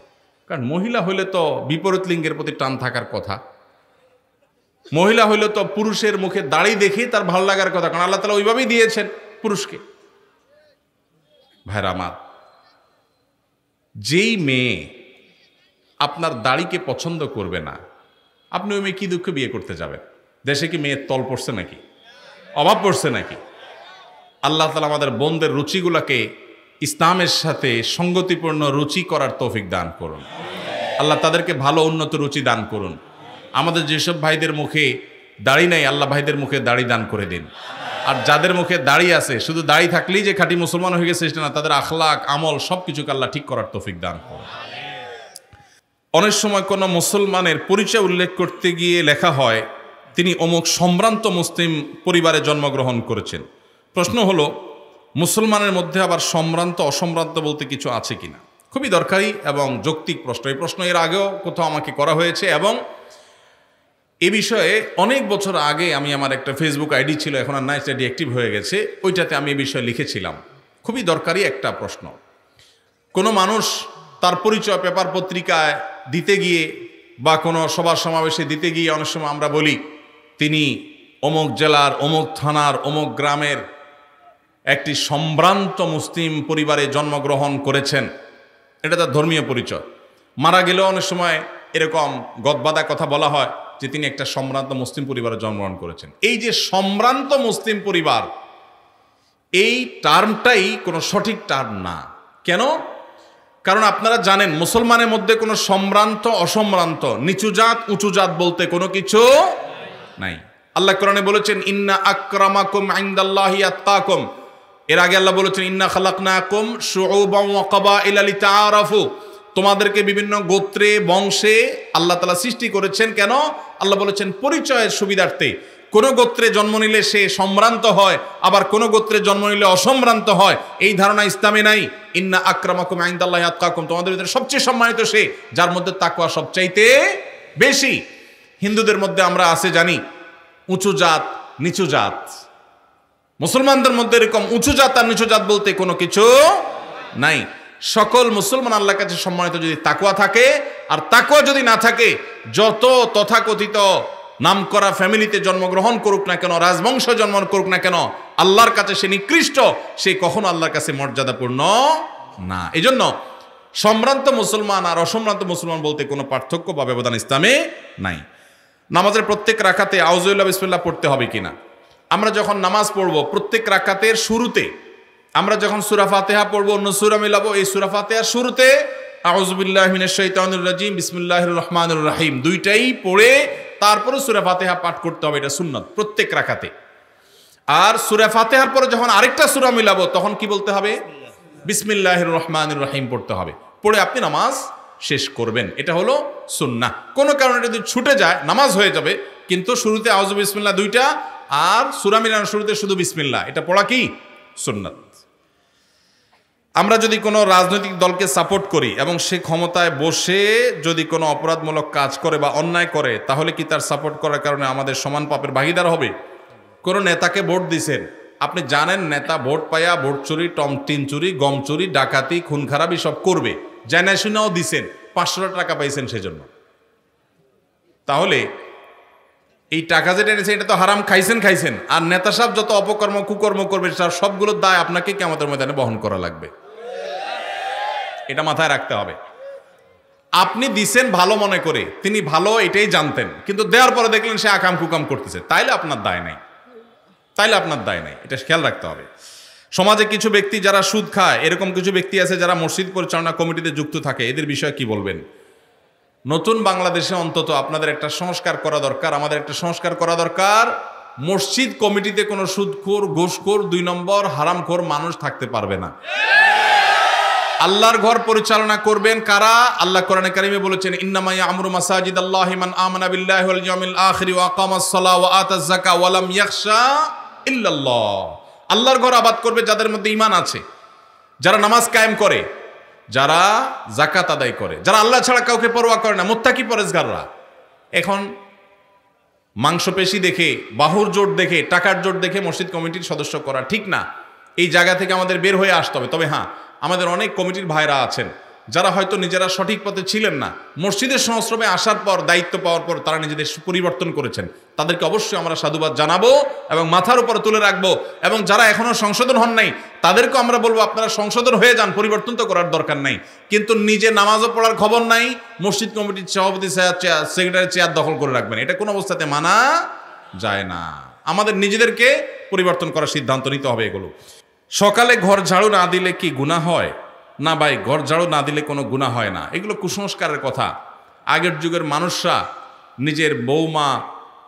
কারণ মহিলা হইলে তো বিপরীত লিঙ্গের প্রতি টান থাকার কথা, মহিলা হইলে তো পুরুষের মুখে দাড়ি দেখে তার ভালো লাগার কথা, কারণ আল্লাহ তাআলা ওইভাবেই দিয়েছেন পুরুষকে। ভাইরা আমার, যেই মেয়ে আপনার দাড়িকে পছন্দ করবে না, আপনি ওই মেয়ে কি দুঃখে বিয়ে করতে যাবেন? দেশে কি মেয়ের তল পড়ছে নাকি, অভাব পড়ছে নাকি? আল্লাহ তাআলা আমাদের বোনদের রুচিগুলোকে ইসলামের সাথে সঙ্গতিপূর্ণ রুচি করার তৌফিক দান করুন। আল্লাহ তাদেরকে ভালো উন্নত রুচি দান করুন। আমাদের যেসব ভাইদের মুখে দাড়ি নাই, আল্লাহ ভাইদের মুখে দাড়ি দান করে দিন। আর যাদের মুখে দাড়ি আছে, শুধু দাড়ি থাকলেই যে খাঁটি মুসলমান হয়ে গেছে সেটা না, তাদের আখলাক আমল সব কিছুকে আল্লাহ ঠিক করার তৌফিক দান করুন। অনেক সময় কোনো মুসলমানের পরিচয় উল্লেখ করতে গিয়ে লেখা হয় তিনি অমুক সম্ভ্রান্ত মুসলিম পরিবারে জন্মগ্রহণ করেছেন। প্রশ্ন হলো, মুসলমানের মধ্যে আবার সম্ভ্রান্ত অসম্ভ্রান্ত বলতে কিছু আছে কিনা? খুবই দরকারি এবং যৌক্তিক প্রশ্ন। এই প্রশ্ন এর আগেও কোথাও আমাকে করা হয়েছে, এবং এ বিষয়ে অনেক বছর আগে আমি, আমার একটা ফেসবুক আইডি ছিল, এখন আর নাই, সেটা ডিঅ্যাক্টিভ হয়ে গেছে, ওইটাতে আমি এই বিষয়ে লিখেছিলাম। খুবই দরকারি একটা প্রশ্ন। কোনো মানুষ তার পরিচয় পেপার পত্রিকায় দিতে গিয়ে বা কোনো সভা সমাবেশে দিতে গিয়ে অনেক সময় আমরা বলি তিনি অমুক জেলার অমুক থানার অমুক গ্রামের একটি সম্ভ্রান্ত মুসলিম পরিবারে জন্মগ্রহণ করেছেন, এটা তার ধর্মীয় পরিচয়। মারা গেলেও অনেক সময় এরকম গদবাদা কথা বলা হয় যে তিনি একটা সম্ভ্রান্ত মুসলিম পরিবারে জন্মগ্রহণ করেছেন। এই যে সম্ভ্রান্ত মুসলিম পরিবার, এই টার্মটাই কোনো সঠিক টার্ম না। কেন? কারণ আপনারা জানেন মুসলমানের মধ্যে কোনো সম্ভ্রান্ত অসম্ভ্রান্ত, নিচু জাত উঁচু জাত বলতে কোনো কিছু নাই। আল্লাহ কোরআনে বলেছেন ইন্না আকরামাকুম ইনদাল্লাহি আতকাকুম। এর আগে আল্লাহ বলেছেন ইন্না খালাকনাকুম শুউবান ওয়া কাবাইলা লিতাআরাফু। তোমাদেরকে বিভিন্ন গোত্রে বংশে আল্লাহ তাআলা সৃষ্টি করেছেন। কেন? আল্লাহ বলেছেন পরিচয়ের সুবিধার্থে। কোন গোত্রে জন্ম নিলে সে সম্ভ্রান্ত হয়, আবার কোন গোত্রে জন্ম নিলে অসম্ভ্রান্ত হয়, এই ধারণা ইসলামে নাই। ইন্না আক্রামাকুম ইনদাল্লাহি আতকাকুম, তোমাদের ভিতরে সবচেয়ে সম্মানিত সে যার মধ্যে তাকওয়া সবচাইতে বেশি। হিন্দুদের মধ্যে আমরা আছে জানি উঁচু জাত নিচু জাত, মুসলমানদের মধ্যে এরকম উঁচু জাত আর নিচু জাত বলতে কোনো কিছু নাই। সকল মুসলমান আল্লাহর কাছে সম্মানিত যদি তাকওয়া থাকে, আর তাকওয়া যদি না থাকে, যত তথাকথিত নামকরা ফ্যামিলিতে জন্মগ্রহণ করুক না কেন, রাজবংশ জন্ম করুক না কেন, আল্লাহর কাছে সে নিকৃষ্ট, সে কখনো আল্লাহর কাছে মর্যাদাপূর্ণ না। এই জন্য সম্ভ্রান্ত মুসলমান আর অসম্ভ্রান্ত মুসলমান বলতে কোনো পার্থক্য বা ব্যবধান ইসলামে নাই। নামাজের প্রত্যেক রাকাতে আউযুবিল্লাহ বিসমিল্লাহ পড়তে হবে কিনা? আমরা যখন নামাজ পড়বো প্রত্যেক রাকাতের শুরুতে, আমরা যখন সূরা ফাতিহা পড়বো, অন্য সূরা মিলাবো, এই সূরা ফাতিহার শুরুতে আউযুবিল্লাহি মিনাশ শাইতানির রাজিম বিসমিল্লাহির রহমানির রহিম দুইটাই পড়ে তারপরে সূরা ফাতিহা পাঠ করতে হবে, এটা সুন্নাত প্রত্যেক রাকাতে। আর সূরা ফাতিহার পরে যখন আরেকটা সূরা মিলাবো তখন কি বলতে হবে? বিসমিল্লাহির রহমানির রহিম পড়তে হবে, পড়ে আপনি নামাজ শেষ করবেন। এটা হলো সুন্নাহ। কোনো কারণে যদি ছুটে যায় নামাজ হয়ে যাবে, কিন্তু শুরুতে আউযু বিসমিল্লাহ দুইটা আর সূরা মিলানোর শুরুতে শুধু বিসমিল্লাহ, এটা পড়া কি সুন্নাত। আমরা যদি কোনো রাজনৈতিক দলকে সাপোর্ট করি এবং সে ক্ষমতায় বসে যদি কোনো অপরাধমূলক কাজ করে বা অন্যায় করে, তাহলে কি তার সাপোর্ট করার কারণে আমাদের সমান পাপের ভাগিদার হবে? কোনো নেতাকে ভোট দিছেন, আপনি জানেন নেতা ভোট পাইয়া ভোট চুরি, টিন চুরি, গম চুরি, ডাকাতি, খুন খারাপি সব করবে, জানা শুনেও দিছেন, 500 টাকা পাইছেন সেজন্য, তাহলে এই টাকা যেটা এনেছে এটা তো হারাম খাইছেন। আর নেতা সাহেব যত অপকর্ম কুকর্ম করবে সবগুলোর দায় আপনাকে কিয়ামতের ময়দানে বহন করা লাগবে। এটা মাথায় রাখতে হবে। আপনি দিছেন ভালো মনে করে, তিনি ভালো এটাই জানতেন, কিন্তু দেওয়ার পরে দেখলেন সে আকাম কুকাম করতেছে, তাইলে আপনার দায় নাই, এটা খেয়াল রাখতে হবে। সমাজে কিছু ব্যক্তি যারা সুদ খায়, এরকম কিছু ব্যক্তি আছে যারা মসজিদ পরিচালনা কমিটিতে যুক্ত থাকে, এদের বিষয়ে কি বলবেন? নতুন বাংলাদেশে অন্তত আপনাদের একটা সংস্কার করা দরকার, আমাদের একটা সংস্কার করা দরকার। মসজিদ কমিটিতে কোনো সুদখোর, ঘুষখোর, 2 নম্বর হারামখোর মানুষ থাকতে পারবে না। আল্লাহর ঘর পরিচালনা করবেন কারা? আল্লাহ কোরআনে কারিমে বলেছেন, ইন্নামা ইয়ামুরু মাসাজিদাল্লাহি মান আমানা বিল্লাহি ওয়াল ইয়াউমিল আখির ওয়া আকামাস সালাহ ওয়া আতাজ যাকাত ওয়া লাম ইয়াখশা ইল্লাল্লাহ। আল্লাহর ঘর আবাদ করবে যাদের মধ্যে ঈমান আছে, যারা নামাজ কায়েম করে, যারা যাকাত আদায় করে, যারা আল্লাহ ছাড়া কাউকে পরোয়া করে না, মুত্তাকি পরেজগাররা। এখন মাংসপেশি দেখে, বাহুর জোট দেখে, টাকার জোট দেখে মসজিদ কমিটির সদস্য করা ঠিক না। এই জায়গা থেকে আমাদের বের হয়ে আসতে হবে। তবে হ্যাঁ, আমাদের অনেক কমিটির ভাইরা আছেন যারা হয়তো নিজেরা সঠিক পথে ছিলেন না, মসজিদের সংস্রবে আসার পর, দায়িত্ব পাওয়ার পর তারা নিজেদের পরিবর্তন করেছেন, তাদেরকে অবশ্যই আমরা সাধুবাদ জানাবো এবং মাথার উপরে তুলে রাখবো। এবং যারা এখনো সংশোধন হন নাই তাদেরকে আমরা বলবো, আপনারা সংশোধন হয়ে যান, পরিবর্তন তো করার দরকার নাই। কিন্তু নিজে নামাজও পড়ার খবর নাই, মসজিদ কমিটির সভাপতি সেক্রেটারি চেয়ার দখল করে রাখবেন, এটা কোনো অবস্থাতে মানা যায় না। আমাদের নিজেদেরকে পরিবর্তন করার সিদ্ধান্ত নিতে হবে। এগুলো সকালে ঘর ঝাড়ু না দিলে কি গুনাহ হয়? না ভাই, ঘর ঝাড়ু না দিলে কোনো গুনাহ হয় না, এগুলো কুসংস্কারের কথা। আগের যুগের মানুষরা নিজের বৌমা,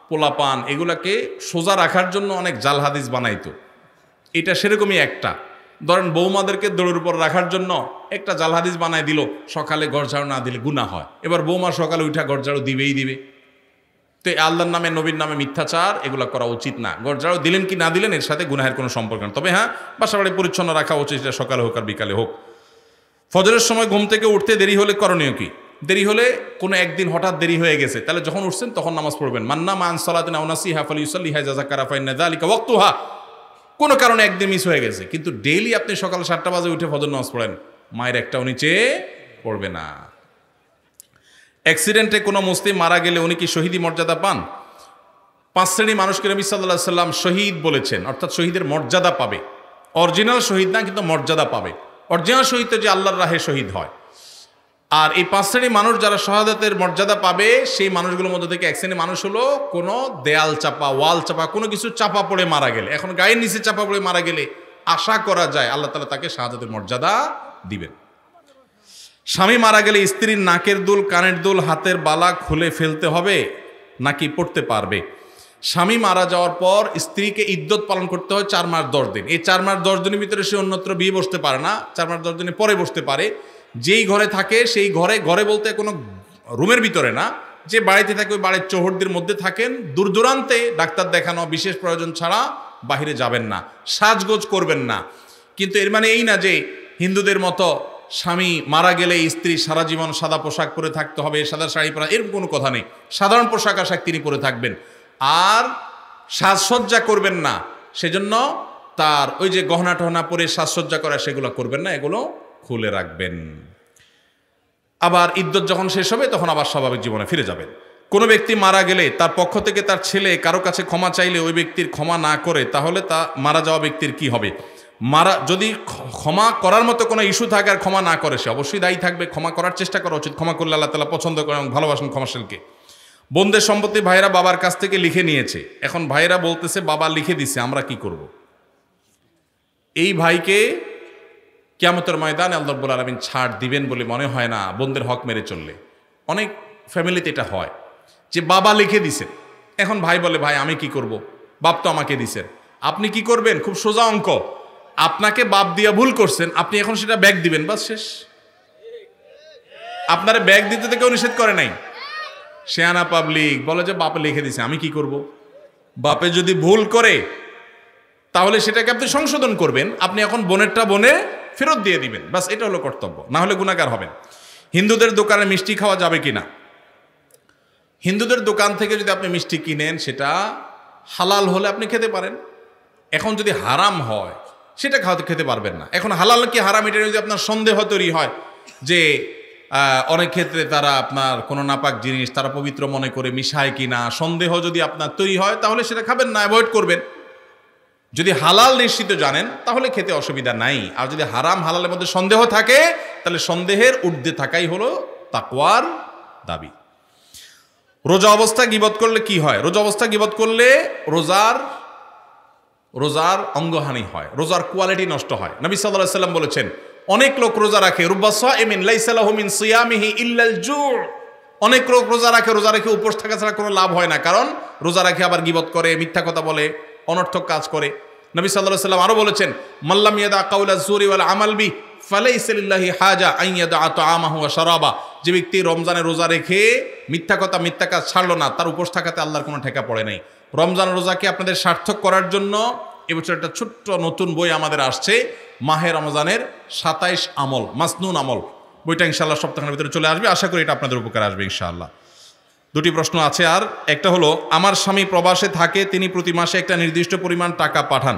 পোলাপান এগুলাকে সোজা রাখার জন্য অনেক জাল হাদিস বানাইতো। এটা সেরকমই একটা, ধরেন বৌমাদেরকে দৌড়ের উপর রাখার জন্য একটা জাল হাদিস বানাই দিল, সকালে ঘর ঝাড়ু না দিলে গুনাহ হয়। এবার বৌমা সকালে উঠা ঘর ঝাড়ু দিবেই দিবে। তো আল্লাহর নামে, নবীর নামে মিথ্যাচার এগুলো করা উচিত না। ঘর ঝাড়ু দিলেন কি না দিলেন এর সাথে গুনাহের কোনো সম্পর্ক না। তবে হ্যাঁ, বাসা বাড়ি পরিচ্ছন্ন রাখা উচিত, সেটা সকালে হোক আর বিকালে হোক। ফজরের সময় ঘুম থেকে উঠতে দেরি হলে করণীয় কি? দেরি হলে কোনো একদিন হঠাৎ দেরি হয়ে গেছে, তাহলে যখন উঠছেন তখন নামাজ পড়বেন। মান্না মান সালাতিন আও নাসিহা ফালিউসাল্লিহা যাযাকারা ফাইন্না যালিকা ওয়াক্তুহা। কোনো কারণে একদিন মিস হয়ে গেছে, কিন্তু ডেইলি আপনি সকাল 7টা বাজে উঠে ফজর নামাজ পড়েন, মায়ের একটাও নিচে পড়বে না। অ্যাক্সিডেন্টে কোনো মুসলিম মারা গেলে উনি কি শহীদি মর্যাদা পান? 5 শ্রেণী মানুষকে নবী সাল্লাল্লাহু আলাইহি সাল্লাম শহীদ বলেছেন, অর্থাৎ শহীদের মর্যাদা পাবে। অরিজিনাল শহীদ না, কিন্তু মর্যাদা পাবে। অরিজিনাল শহীদ তো যে আল্লাহর রাহে শহীদ হয়। আর এই 5 শ্রেণী মানুষ যারা শাহাদাতের মর্যাদা পাবে, সেই মানুষগুলোর মধ্যে থেকে 1 শ্রেণী মানুষ হলো কোনো দেয়াল চাপা, ওয়াল চাপা, কোনো কিছু চাপা পড়ে মারা গেলে। এখন গায়ের নিচে চাপা পড়ে মারা গেলে আশা করা যায় আল্লাহ তাআলা তাকে শাহাদাতের মর্যাদা দিবেন। স্বামী মারা গেলে স্ত্রীর নাকের দুল, কানের দুল, হাতের বালা খুলে ফেলতে হবে নাকি পড়তে পারবে? স্বামী মারা যাওয়ার পর স্ত্রীকে ইদ্যত পালন করতে হয় 4 মাস 10 দিন। এই 4 মাস 10 দিনের ভিতরে সে অন্যত্র বিয়ে বসতে পারে না, 4 মাস 10 দিনের পরে বসতে পারে। যেই ঘরে থাকে সেই ঘরে বলতে কোনো রুমের ভিতরে না, যে বাড়িতে থাকে ওই বাড়ির চৌহদ্দির মধ্যে থাকেন, দূর দূরান্তে ডাক্তার দেখানো বিশেষ প্রয়োজন ছাড়া বাহিরে যাবেন না, সাজগোজ করবেন না। কিন্তু এর মানে এই না যে হিন্দুদের মতো স্বামী মারা গেলে স্ত্রী সারা জীবন সাদা পোশাক পরে থাকতে হবে, সাদা শাড়ি পরা, এরকম কোনো কথা নেই। সাধারণ পোশাক আশাক তিনি পরে থাকবেন, আর সাজসজ্জা করবেন না। সেজন্য তার ওই যে গহনা টহনা পরে সাজসজ্জা করা সেগুলো করবেন না, এগুলো খুলে রাখবেন। আবার ইদ্যত যখন শেষ হবে তখন আবার স্বাভাবিক জীবনে ফিরে যাবেন। কোনো ব্যক্তি মারা গেলে তার পক্ষ থেকে তার ছেলে কারো কাছে ক্ষমা চাইলে ওই ব্যক্তির ক্ষমা না করে, তাহলে তা মারা যাওয়া ব্যক্তির কি হবে? যদি ক্ষমা করার মতো কোনো ইস্যু থাকে আর ক্ষমা না করে, সে অবশ্যই দায়ী থাকবে। ক্ষমা করার চেষ্টা করা উচিত, ক্ষমা করলে আল্লাহ তাআলা পছন্দ করেন এবং ভালোবাসেন ক্ষমাশীলকে। বোনদের সম্পত্তি ভাইয়েরা বাবার কাছ থেকে লিখে নিয়েছে, এখন ভাইয়েরা বলতেছে বাবা লিখে দিছে, আমরা কি করব? এই ভাইকে কিয়ামতের ময়দানে আল্লাহ রাব্বুল আলামিন ছাড় দিবেন বলে মনে হয় না, বোনদের হক মেরে চললে। অনেক ফ্যামিলিতে এটা হয় যে বাবা লিখে দিছেন, এখন ভাই বলে ভাই আমি কি করব, বাপ তো আমাকে দিছেন। আপনি কি করবেন? খুব সোজা অঙ্ক, আপনাকে বাপ দিয়া ভুল করছেন, আপনি এখন সেটা ব্যাগ দিবেন, বাস শেষ। আপনারা ব্যাগ দিতে তো কেউ নিষেধ করে নাই। শেয়ানা পাবলিক বলে যে বাপে লিখে দিছে, আমি কি করব? বাপে যদি ভুল করে তাহলে সেটাকে আপনি সংশোধন করবেন, আপনি এখন বোনেরটা বোনে ফেরত দিয়ে দিবেন, বাস এটা হলো কর্তব্য, না হলে গুনাহগার হবেন। হিন্দুদের দোকানে মিষ্টি খাওয়া যাবে কিনা? হিন্দুদের দোকান থেকে যদি আপনি মিষ্টি কিনেন সেটা হালাল হলে আপনি খেতে পারেন। এখন যদি হারাম হয় সেটা খেতে পারবেন না। এখন হালাল কি হারাম এটা যদি আপনার সন্দেহ তৈরি হয় যে অনেক ক্ষেত্রে তারা আপনার কোনো নাপাক জিনিস তারা পবিত্র মনে করে মিশায় কিনা, সন্দেহ যদি আপনার তৈরি হয় তাহলে সেটা খাবেন না, অ্যাভয়েড করবেন। যদি হালাল নিশ্চিত জানেন তাহলে খেতে অসুবিধা নাই। আর যদি হারাম হালালের মধ্যে সন্দেহ থাকে তাহলে সন্দেহের ঊর্ধ্বে থাকাই হলো তাকওয়ার দাবি। রোজা অবস্থা গীবত করলে কি হয়? রোজা অবস্থা গীবত করলে রোজার অঙ্গহানি হয়, রোজার কোয়ালিটি নষ্ট হয়। নবী সাল্লাল্লাহু আলাইহি ওয়াসাল্লাম বলেছেন, অনেক লোক রোজা রাখে, রুব্বা সাইমিন লাইসা লাহু মিন সিয়ামিহি ইল্লাল জু', অনেক লোক রোজা রেখে উপোস থাকা ছাড়া কোনো লাভ হয় না, কারণ রোজা রাখে আবার গীবত করে, মিথ্যা কথা বলে, অনর্থক কাজ করে। নবী সাল্লাল্লাহু আলাইহি ওয়াসাল্লাম আরো বলেছেন, মাল্লাম ইয়াদা কাউলা যুরি ওয়াল আমাল বি ফালাইসা লিল্লাহি হাজা আন ইয়াদা তাআমাহু ওয়া শারাবা, যে ব্যক্তি রমজানে রোজা রেখে মিথ্যা কথা মিথ্যা কাজ ছাড়লো না, তার উপোস থাকাতে আল্লাহর কোনো ঠেকা পড়ে নাই। রমজান রোজাকে আপনাদের সার্থক করার জন্য এবছর একটা ছোট্ট নতুন বই আমাদের আসছে, মাহে রমজানের 27 আমল, মাসনুন আমল। বইটা ইনশাআল্লাহ সপ্তাহের ভিতরে চলে আসবে, আশা করি এটা আপনাদের উপকার আসবে ইনশাআল্লাহ। দুটি প্রশ্ন আছে আর, একটা হলো আমার স্বামী প্রবাসে থাকে, তিনি প্রতি মাসে একটা নির্দিষ্ট পরিমাণ টাকা পাঠান,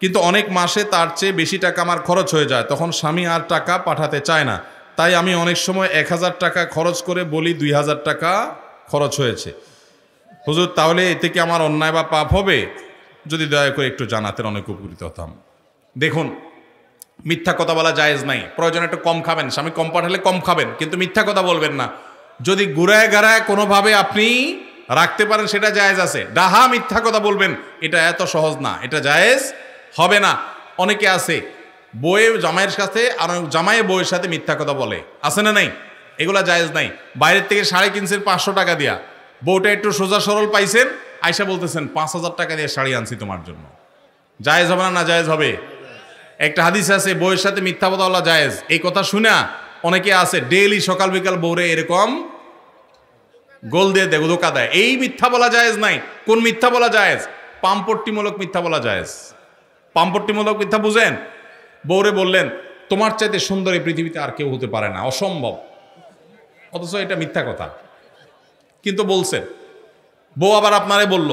কিন্তু অনেক মাসে তার চেয়ে বেশি টাকা আমার খরচ হয়ে যায়, তখন স্বামী আর টাকা পাঠাতে চায় না, তাই আমি অনেক সময় 1000 টাকা খরচ করে বলি 2000 টাকা খরচ হয়েছে। হুজুর তাহলে এতে কি আমার অন্যায় বা পাপ হবে? যদি দয়া করে একটু জানাতেন অনেক উপকৃত হতাম। দেখুন, মিথ্যা কথা বলা জায়েজ নাই, প্রয়োজন একটু কম খাবেন, স্বামী কম পাঠালে কম খাবেন, কিন্তু মিথ্যা কথা বলবেন না। যদি গুড়ায় গাড়ায় কোনোভাবে আপনি রাখতে পারেন সেটা জায়েজ আছে, ডাহা মিথ্যা কথা বলবেন এটা এত সহজ না, এটা জায়েজ হবে না। অনেকে আছে বউয়ে জামাইয়ের সাথে আর জামাইয়ে বউয়ের সাথে মিথ্যা কথা বলে, আছে না নাই? এগুলা জায়েজ নাই। বাইরের থেকে শাড়ি কিনছেন 500 টাকা দিয়া, বউটা একটু সোজা সরল পাইছেন, আয়সা বলতেছেন 5000 টাকা দিয়ে শাড়ি আনছি তোমার জন্য, জায়েজ হবে না জায়েজ হবে? একটা হাদিস আছে বউয়ের সাথে মিথ্যা কথা বলা জায়েজ, এই কথা শুনে অনেকে আছে ডেইলি সকাল বিকাল বউরে এরকম গোল দিয়ে ধোকা দেয়, এই মিথ্যা বলা জায়েজ নাই। কোন মিথ্যা বলা জায়েজ? পামপট্টিমূলক মিথ্যা বলা জায়েজ। পামপট্টিমূলক মিথ্যা বুঝেন? বউরে বললেন তোমার চাইতে সুন্দর এই পৃথিবীতে আর কেউ হতে পারে না, অসম্ভব, অথচ এটা মিথ্যা কথা, কিন্তু বলছেন। বউ আবার আপনারে বলল,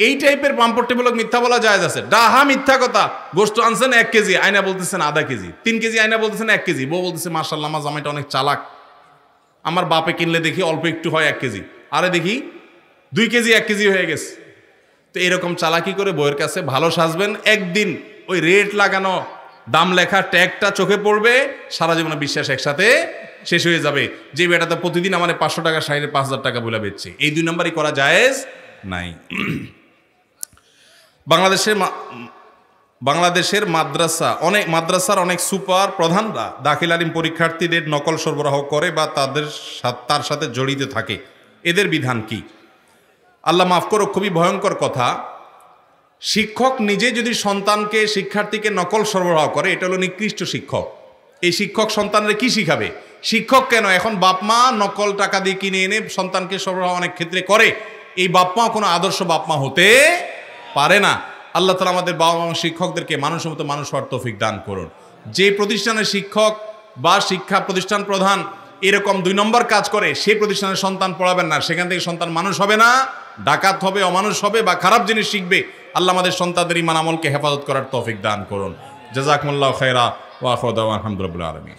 এই টাইপের পাম্পট্টিমূলক মিথ্যা বলা জায়েজ আছে। ডাহা মিথ্যা কথা, গোশত আনছেন 1 কেজি, আয়না বলতেছেন আধা কেজি, 3 কেজি আয়না বলতেছেন 1 কেজি, বউ বলতেছে মাশাআল্লাহ আমার জামাইটা অনেক চালাক, আমার বাপে কিনলে দেখি অল্প একটু হয় 1 কেজি, আরে দেখি 2 কেজি 1 কেজি হয়ে গেছে। তো এরকম চালাকি করে বউয়ের কাছে ভালো সাজবেন, একদিন ওই রেট লাগানো দাম লেখা ট্যাগটা চোখে পড়বে, সারা জীবনে বিশ্বাস একসাথে শেষ হয়ে যাবে। যে বেটাতে প্রতিদিন আমার 500 টাকা শাড়ির 5000 টাকা বলে বেচছে, এই 2 নম্বরই করা জায়েজ নাই। বাংলাদেশের মাদ্রাসার অনেক সুপার প্রধানরা দাখিল আলিম পরীক্ষার্থীদের নকল সরবরাহ করে বা তার সাথে জড়িত থাকে, এদের বিধান কি? আল্লাহ মাফ করো, খুবই ভয়ঙ্কর কথা। শিক্ষক নিজে যদি শিক্ষার্থীকে নকল সরবরাহ করে, এটা হলো নিকৃষ্ট শিক্ষক। এই শিক্ষক সন্তানরা কি শিখাবে? শিক্ষক কেন, এখন বাপ মা নকল টাকা দিয়ে কিনে এনে সন্তানকে সরবরাহ অনেক ক্ষেত্রে করে, এই বাপ মা কোনো আদর্শ বাপ মা হতে পারে না। আল্লাহ তাআলা আমাদের বাবা মা শিক্ষকদেরকে মানুষের মতো মানুষ হওয়ার তৌফিক দান করুন। যে প্রতিষ্ঠানের শিক্ষক বা শিক্ষা প্রতিষ্ঠান প্রধান এরকম 2 নম্বর কাজ করে, সেই প্রতিষ্ঠানের সন্তান পড়াবেন না, সেখান থেকে সন্তান মানুষ হবে না, ডাকাত হবে, অমানুষ হবে বা খারাপ জিনিস শিখবে। আল্লাহ আমাদের সন্তানদের ঈমান আমলকে হেফাজত করার তৌফিক দান করুন। জাযাকুমুল্লাহু খায়রা ওয়া আখিরু দাওয়ানা আলহামদুলিল্লাহি রাব্বিল আলামিন।